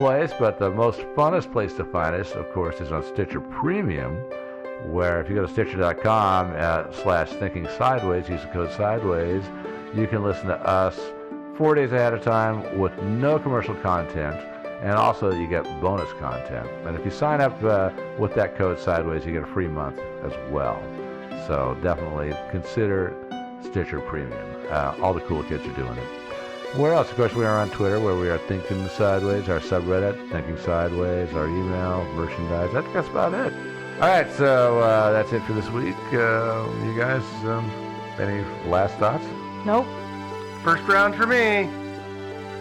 place, but the most funnest place to find us, of course, is on Stitcher Premium, where if you go to Stitcher.com/Thinking Sideways, use the code Sideways, you can listen to us 4 days ahead of time with no commercial content, and also you get bonus content. And if you sign up with that code Sideways, you get a free month as well. So definitely consider Stitcher Premium. All the cool kids are doing it. Where else? Of course, we are on Twitter, where we are Thinking Sideways, our subreddit, Thinking Sideways, our email, merchandise. I think that's about it. All right, so that's it for this week. You guys, any last thoughts? Nope. First round for me.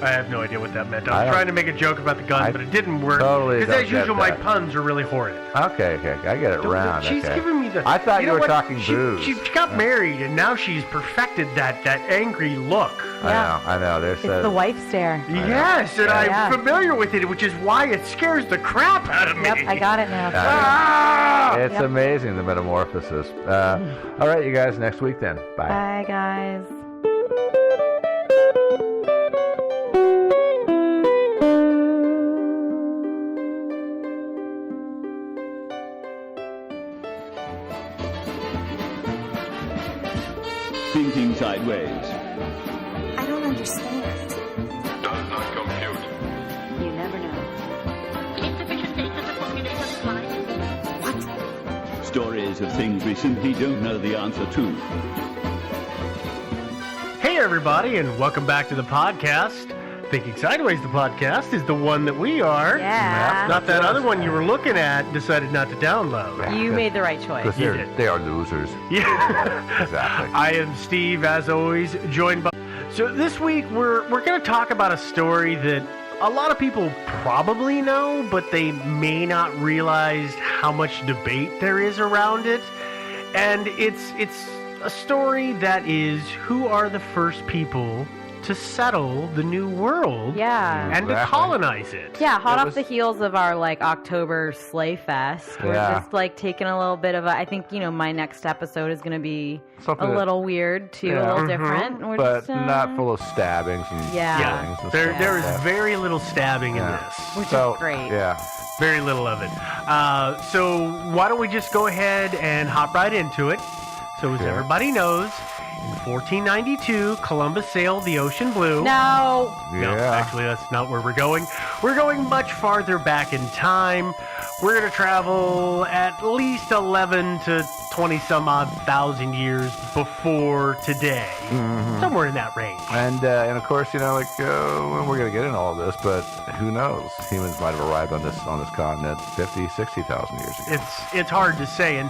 I have no idea what that meant. I was trying to make a joke about the gun, but it didn't work. Totally. Because as usual, my puns are really horrid. Okay, I get it round. She's giving me the... I thought you were talking booze. She got married, and now she's perfected that angry look. Yeah. I know. It's the wife stare. Yes, and I'm familiar with it, which is why it scares the crap out of me. Yep, I got it now. It's amazing, the metamorphosis. All right, you guys, next week then. Bye. Bye, guys. Thinking Sideways. I don't understand. Does not compute. You never know. Insufficient data to formulate a reply. What? Stories of things we simply don't know the answer to. Hey, everybody, and welcome back to the podcast. Thinking Sideways, the podcast, is the one that we are. Yeah. Not that other one you were looking at and decided not to download. You made the right choice. Because they are losers. Yeah. Exactly. I am Steve, as always, joined by... So this week, we're going to talk about a story that a lot of people probably know, but they may not realize how much debate there is around it. And it's a story that is, who are the first people to settle the new world and to colonize it. Yeah, hot off the heels of our October Slay Fest. We're just taking a little bit of a, I think, my next episode is going to be a little weird too, a little different. But not full of stabbings and things. There is very little stabbing in this. Which is great. Yeah. Very little of it. So why don't we just go ahead and hop right into it? So as everybody knows, in 1492, Columbus sailed the ocean blue. No, actually, that's not where we're going. We're going much farther back in time. We're going to travel at least 11 to 20-some-odd thousand years before today. Mm-hmm. Somewhere in that range. And of course, we're going to get into all this, but who knows? Humans might have arrived on this continent 50, 60,000 years ago. It's hard to say. And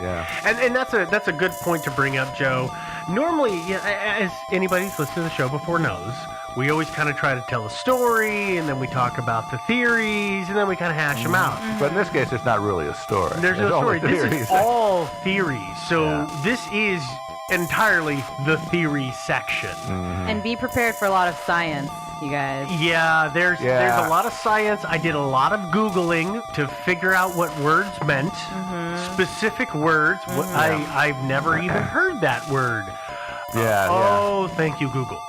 that's a good point to bring up, Joe. Normally, as anybody who's listened to the show before knows, we always kind of try to tell a story, and then we talk about the theories, and then we kind of hash them out. But in this case, it's not really a story. There's no story. This is all theories. So this is entirely the theory section. Mm-hmm. And be prepared for a lot of science, you guys. Yeah, there's a lot of science. I did a lot of Googling to figure out what words meant, specific words. I've never even heard that word. Thank you, Google.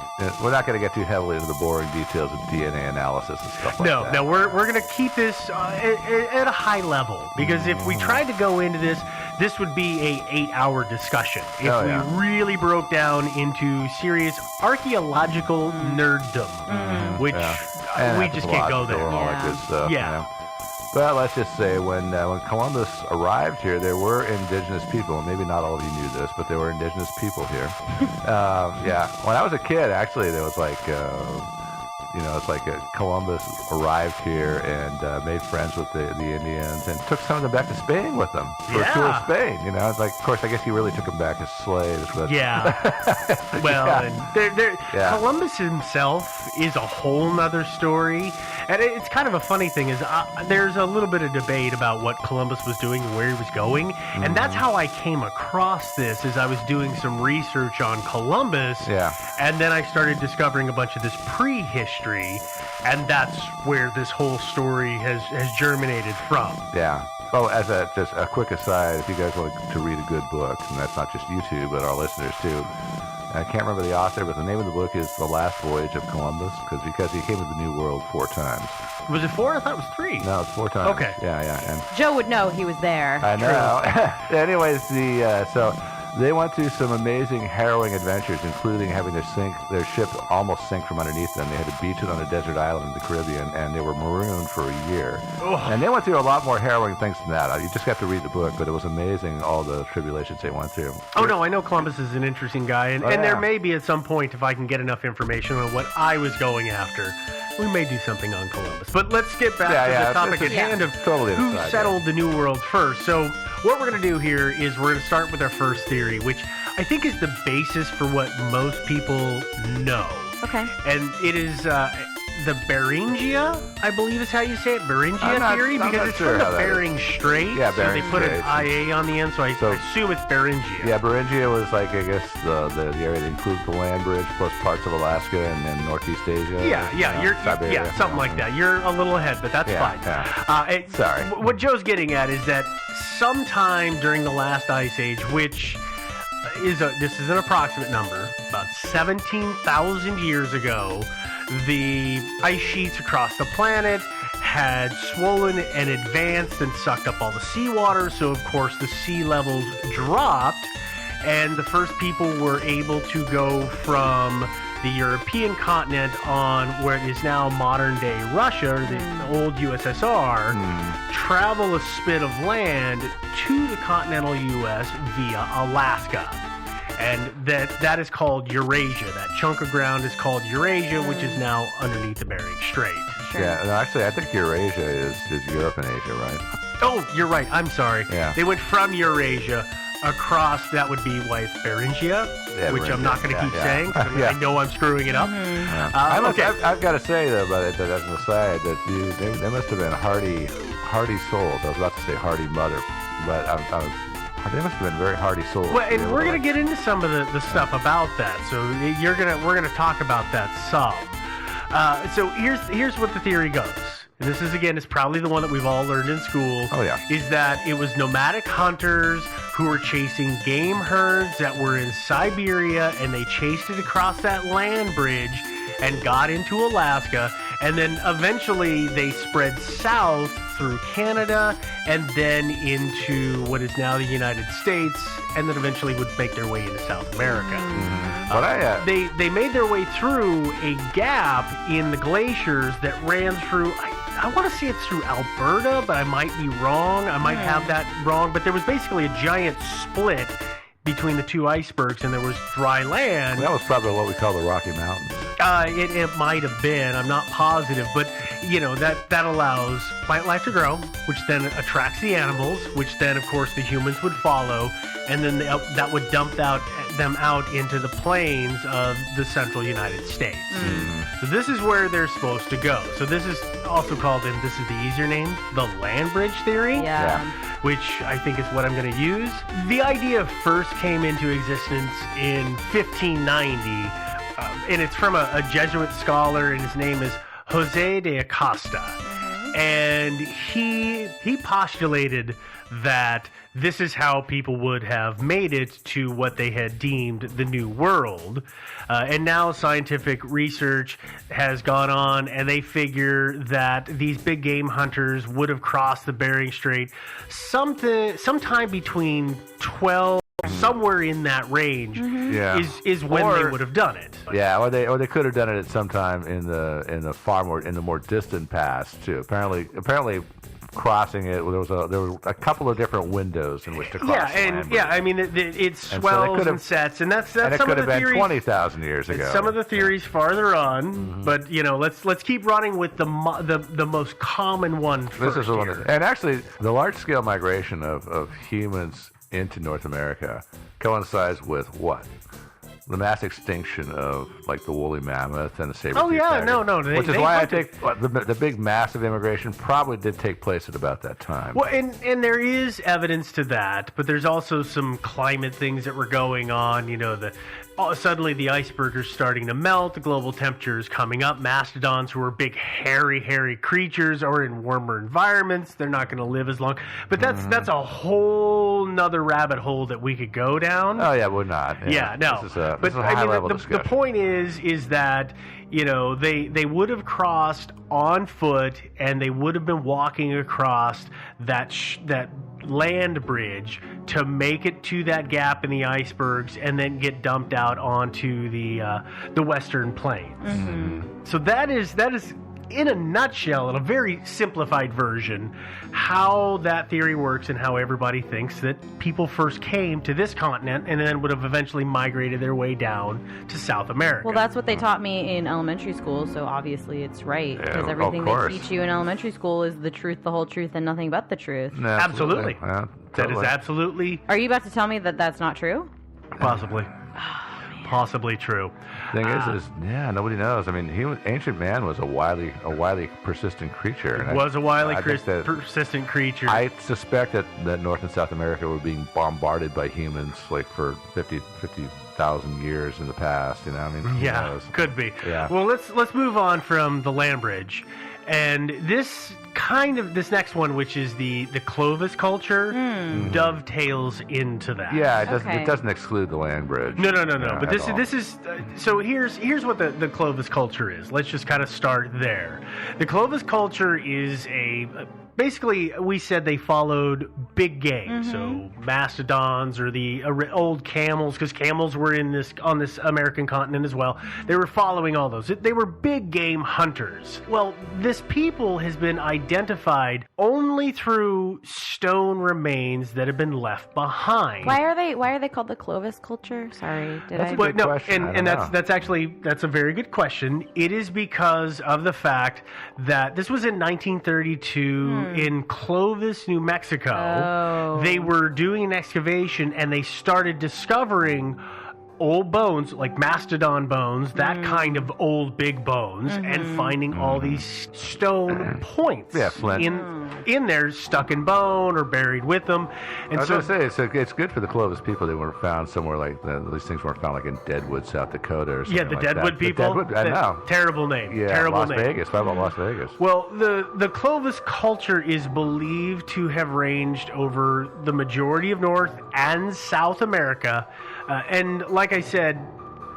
We're not going to get too heavily into the boring details of DNA analysis and stuff like that. No, we're going to keep this at a high level, because if we tried to go into this would be a 8-hour discussion. If we really broke down into serious archaeological nerddom, which we just can't go there. And all that good stuff. But let's just say when Columbus arrived here, there were indigenous people. Maybe not all of you knew this, but there were indigenous people here. When I was a kid, actually, there was it's like Columbus arrived here and made friends with the Indians and took some of them back to Spain with them for a tour of Spain. Of course, I guess he really took them back as slaves. But Columbus himself is a whole nother story. And it's kind of a funny thing is there's a little bit of debate about what Columbus was doing and where he was going. And that's how I came across this, as I was doing some research on Columbus. And then I started discovering a bunch of this prehistory. And that's where this whole story has germinated from. Yeah. Oh, as just a quick aside, if you guys want to read a good book, and that's not just you two, but our listeners too, I can't remember the author, but the name of the book is The Last Voyage of Columbus, because he came to the New World 4 times. Was it 4? I thought it was 3. No, it's 4 times. Okay. Yeah. And Joe would know he was there. I know. Anyways, so they went through some amazing, harrowing adventures, including having their ship almost sink from underneath them. They had to beach it on a desert island in the Caribbean, and they were marooned for a year. Ugh. And they went through a lot more harrowing things than that. You just got to read the book, but it was amazing, all the tribulations they went through. Oh, no, I know Columbus is an interesting guy, and there may be at some point, if I can get enough information on what I was going after, we may do something on Columbus. But let's get back to the topic at hand of totally who settled the New World first. So what we're going to do here is we're going to start with our first theory, which I think is the basis for what most people know. Okay. And it is the Beringia, I believe is how you say it, Beringia theory, because it's from the Bering Strait. Yeah, so Bering they put an IA on the end, so I assume it's Beringia. Yeah, Beringia was like, I guess, the area that includes the land bridge plus parts of Alaska and then Northeast Asia. Yeah, something like that. You're a little ahead, but that's fine. Yeah. Sorry. What Joe's getting at is that sometime during the last ice age, which this is an approximate number, about 17,000 years ago, the ice sheets across the planet had swollen and advanced and sucked up all the seawater, so of course the sea levels dropped, and the first people were able to go from the European continent on where it is now modern-day Russia, or the old USSR, travel a spit of land to the continental U.S. via Alaska. And that is called Eurasia. That chunk of ground is called Eurasia, which is now underneath the Bering Strait. Sure. Yeah, no, actually, I think Eurasia is Europe and Asia, right? Oh, you're right. I'm sorry. Yeah. They went from Eurasia across, that would be why it's Beringia, which Beringia. I'm not going to keep saying, because I know I'm screwing it up. I've got to say, though, but as an aside, that they must have been hardy souls. I was about to say hardy mother, but they must have been very hardy souls. Well, and we're going to get into some of the stuff about that. So we're gonna talk about that some. So here's what the theory goes. And this is probably the one that we've all learned in school. Oh yeah. Is that it was nomadic hunters who were chasing game herds that were in Siberia, and they chased it across that land bridge and got into Alaska, and then eventually they spread south through Canada and then into what is now the United States, and then eventually would make their way into South America. But they made their way through a gap in the glaciers that ran through, I want to say it's through Alberta, but I might be wrong. I might have that wrong, but there was basically a giant split between the two icebergs, and there was dry land. That was probably what we call the Rocky Mountains. It might have been. I'm not positive, but that allows plant life to grow, which then attracts the animals, which then of course the humans would follow, and then that would dump them out into the plains of the central United States. So this is where they're supposed to go. So this is also called, and this is the easier name, the land bridge theory. Yeah. Which I think is what I'm going to use. The idea first came into existence in 1590, and it's from a Jesuit scholar, and his name is Jose de Acosta. And he postulated that this is how people would have made it to what they had deemed the New World. And now scientific research has gone on, and they figure that these big game hunters would have crossed the Bering Strait sometime between 12, somewhere in that range, is when they would have done it. Yeah, or they could have done it at some time in the more distant past too. Apparently, crossing it, there was a couple of different windows in which to cross. I mean it swells and sets, and that's and it some could of have the been theories. 20,000 years ago. Some of the theories farther on, but let's keep running with the most common one first. This is the one, and actually, the large scale migration of humans into North America coincides with what? The mass extinction of like the woolly mammoth and the saber-tooth tiger. Which is why I think the big massive immigration probably did take place at about that time. Well, and there is evidence to that, but there's also some climate things that were going on. suddenly the iceberg are starting to melt, the global temperature is coming up. Mastodons, who are big, hairy creatures, are in warmer environments. They're not going to live as long. But that's a whole nother rabbit hole that we could go down. Oh, yeah, we're not. Yeah, no. This is a high-level discussion. The point is that, they would have crossed on foot, and they would have been walking across that land bridge to make it to that gap in the icebergs, and then get dumped out onto the Western Plains. Mm-hmm. So that is in a nutshell, in a very simplified version, how that theory works and how everybody thinks that people first came to this continent and then would have eventually migrated their way down to South America. Well, that's what they taught me in elementary school, so obviously it's right. Because everything they teach you in elementary school is the truth, the whole truth, and nothing but the truth. Absolutely. Yeah, that is absolutely... Are you about to tell me that that's not true? Possibly. Possibly true. Thing is, nobody knows. I mean, ancient man was a wily persistent creature. It was a wily persistent creature. I suspect that North and South America were being bombarded by humans like for 50,000 years in the past. Who knows? Could be. Yeah. Well, let's move on from the land bridge, and this next one, which is the Clovis culture, dovetails into that. Yeah, it doesn't exclude the land bridge. No. But this is so here's what the Clovis culture is. Let's just kind of start there. The Clovis culture is basically, we said they followed big game, so mastodons or the old camels, because camels were on this American continent as well. They were following all those. They were big game hunters. Well, this people has been identified only through stone remains that have been left behind. Why are they called the Clovis culture? Sorry, That's a good question. And that's a very good question. It is because of the fact that this was in 1932 in Clovis, New Mexico. Oh. They were doing an excavation and they started discovering old bones, like mastodon bones, that kind of old big bones, and finding all these stone points in there, stuck in bone or buried with them. And I was going to say, it's good for the Clovis people. They weren't found somewhere like these things weren't found like in Deadwood, South Dakota, or something. Yeah, the like Deadwood that. people. The Deadwood, I know. Terrible name. Yeah, terrible Las name. Vegas. How about Las Vegas? Well, the Clovis culture is believed to have ranged over the majority of North and South America. And like I said,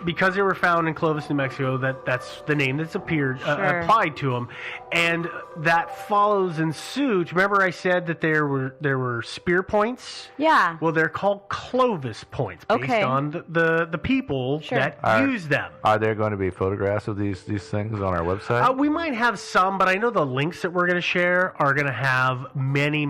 because they were found in Clovis, New Mexico, that's the name that's applied to them, and that follows in suit. Remember, I said that there were spear points. Yeah. Well, they're called Clovis points based on the people that use them. Are there going to be photographs of these things on our website? We might have some, but I know the links that we're going to share are going to have many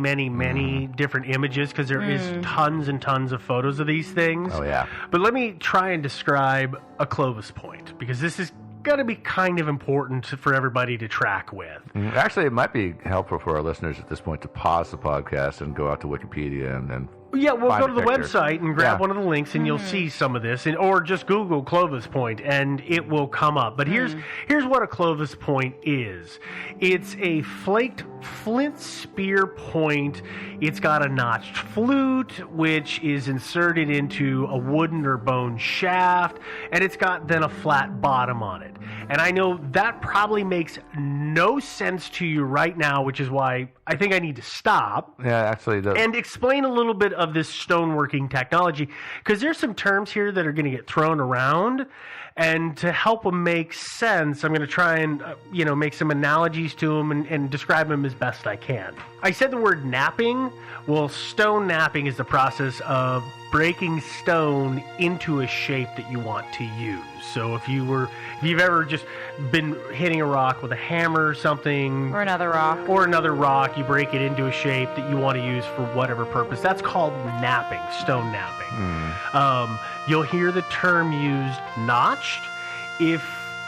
different images, because there is tons and tons of photos of these things. Oh yeah. But let me try and describe a Clovis point, because this is going to be kind of important for everybody to track with. Actually, it might be helpful for our listeners at this point to pause the podcast and go out to Wikipedia and yeah, we'll go to the picture. website and grab one of the links, and you'll see some of this, or just Google Clovis point, and it will come up. But here's what a Clovis point is. It's a flaked flint spear point. It's got a notched flute, which is inserted into a wooden or bone shaft, and it's got then a flat bottom on it. And I know that probably makes no sense to you right now, which is why I think I need to stop. Yeah, actually, and explain a little bit of this stoneworking technology, because there's some terms here that are going to get thrown around, and to help them make sense, I'm going to try and make some analogies to them and describe them as best I can. I said the word napping. Well, stone napping is the process of breaking stone into a shape that you want to use. So if you've ever just been hitting a rock with a hammer or something, or another rock, you break it into a shape that you want to use for whatever purpose. That's called napping, stone napping. You'll hear the term used, notched. If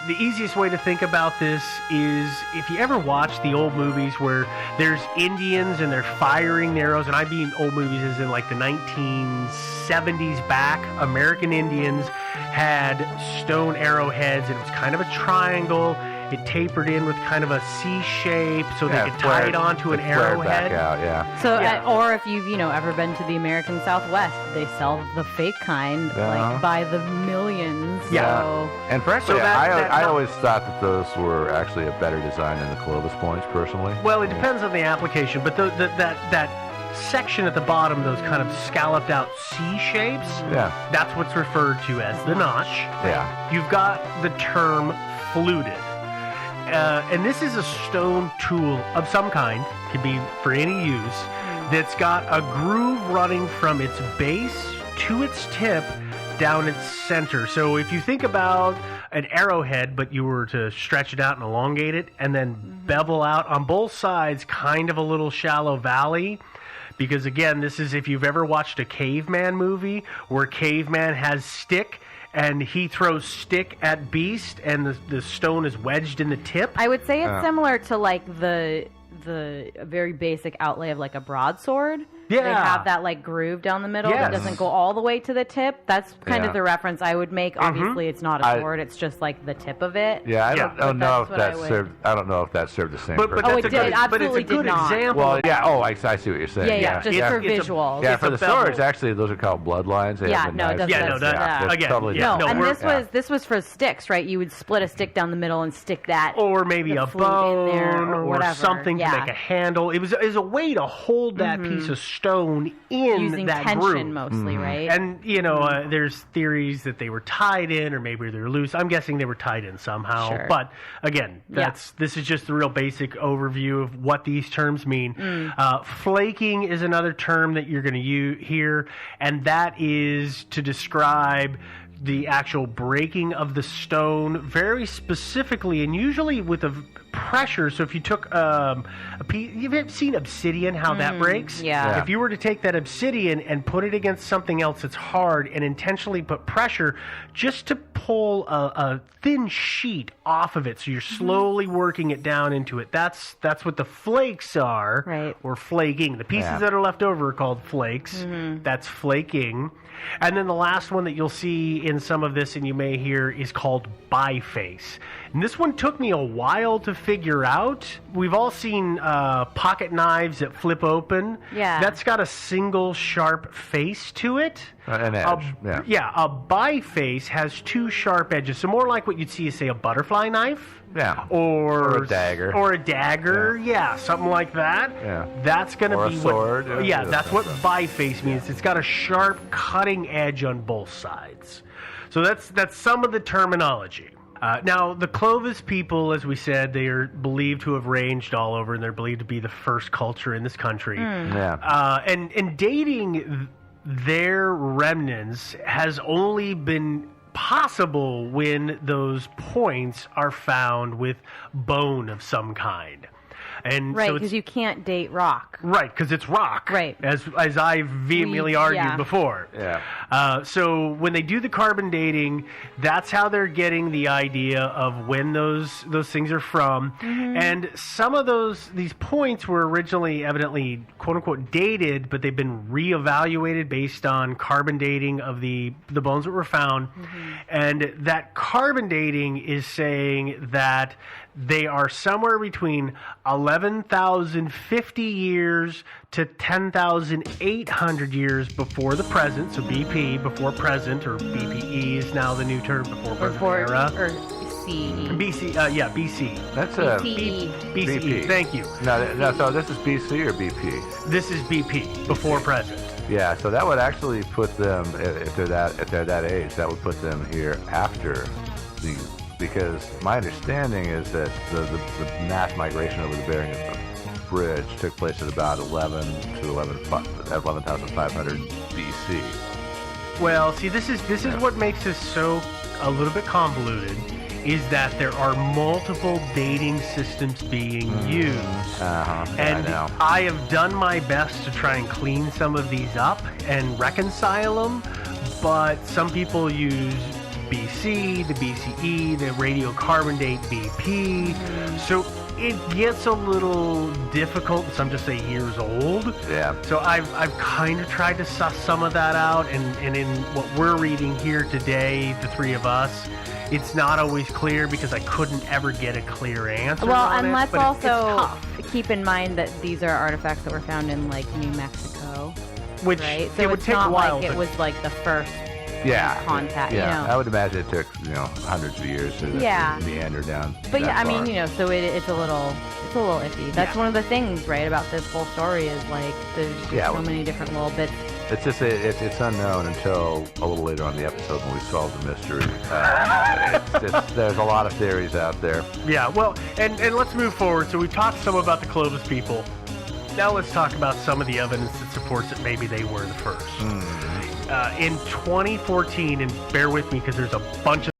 the easiest way to think about this is if you ever watch the old movies where there's Indians and they're firing arrows, and I mean old movies as in like the 1970s back, American Indians had stone arrowheads, and it was kind of a triangle, It tapered in with kind of a C shape, so they could tie it onto an arrowhead. Back out, yeah. So, or if you've ever been to the American Southwest, they sell the fake kind like by the millions. Yeah. So. And frankly, I always thought that those were actually a better design than the Clovis points, personally. Well, it depends on the application, but that section at the bottom, those kind of scalloped out C shapes, that's what's referred to as the notch. Yeah. You've got the term fluted. And this is a stone tool of some kind, can be for any use, that's got a groove running from its base to its tip down its center. So if you think about an arrowhead, but you were to stretch it out and elongate it, and then bevel out on both sides, kind of a little shallow valley. Because again, this is if you've ever watched a caveman movie where caveman has stick and he throws stick at beast and the stone is wedged in the tip. I would say it's similar to like the very basic outlay of like a broadsword. Yeah. They have that like groove down the middle that doesn't go all the way to the tip. That's kind of the reference I would make. Obviously, it's not a sword; it's just like the tip of it. Yeah, I don't know if that served. I don't know if that served the same purpose. But it did. Absolutely but it's a good did not. example. Well, yeah. Oh, I see what you're saying. Yeah. Just for visuals. Yeah, for the swords, actually, those are called bloodlines. It doesn't. Again, totally and this was for sticks, right? You would split a stick down the middle and stick that, or maybe a bone, in there or something to make a handle. It was a way to hold that piece of stone in using that tension groove. mostly, right? And there's theories that they were tied in, or maybe they're loose. I'm guessing they were tied in somehow. Sure. But again, this is just the real basic overview of what these terms mean. Flaking is another term that you're going to hear, and that is to describe the actual breaking of the stone very specifically, and usually with a pressure. So if you took a piece, you've seen obsidian, how that breaks? Yeah. If you were to take that obsidian and put it against something else that's hard and intentionally put pressure just to pull a thin sheet off of it, so you're slowly working it down into it. That's what the flakes are, right? Or flaking. The pieces that are left over are called flakes. That's flaking. And then the last one that you'll see in some of this, and you may hear, is called biface. And this one took me a while to figure out. We've all seen pocket knives that flip open. Yeah. That's got a single sharp face to it. An edge. A biface has two sharp edges. So more like what you'd see, say, a butterfly knife. Yeah. Or a dagger. Or a dagger. Yeah, something like that. Yeah. That's going to be a sword. That's what biface means. It's got a sharp cutting edge on both sides. So that's some of the terminology. Now, the Clovis people, as we said, they are believed to have ranged all over, and they're believed to be the first culture in this country. And dating their remnants has only been possible when those points are found with bone of some kind. And right, so because you can't date rock. Right, because it's rock. Right. As I vehemently argued before. Yeah. So when they do the carbon dating, that's how they're getting the idea of when those things are from. And some of these points were originally evidently quote unquote dated, but they've been reevaluated based on carbon dating of the bones that were found. And that carbon dating is saying that they are somewhere between 11,050 years to 10,800 years before the present. So BP, before present, or BPE is now the new term, before present era. Or CE. BC, BC. That's BCE. BCE. Thank you. No, so this is BC or BP? This is BP, before present. Yeah, so that would actually put them, if they're that age, that would put them here after because my understanding is that the mass migration over the Bering Bridge took place at about 11,500 BC. Well, see, this is what makes this so a little bit convoluted, is that there are multiple dating systems being used. And I have done my best to try and clean some of these up and reconcile them, but some people use BC, the BCE, the radiocarbon date BP. So it gets a little difficult. Some just say years old. Yeah. So I've kind of tried to suss some of that out, and in what we're reading here today, the three of us, it's not always clear because I couldn't ever get a clear answer. Well, on and it, let's but also keep in mind that these are artifacts that were found in like New Mexico, which right? So it would it's take not a while. like it was like the first contact. Yeah, You know? I would imagine it took hundreds of years to meander down. But yeah, I far. mean, so it's a little iffy. That's one of the things, right, about this whole story is like there's just so many different little bits. It's just it's unknown until a little later on in the episode when we solve the mystery. There's a lot of theories out there. Yeah, well, and let's move forward. So we talked some about the Clovis people. Now let's talk about some of the evidence that supports that maybe they were the first. In 2014, and bear with me because there's a bunch of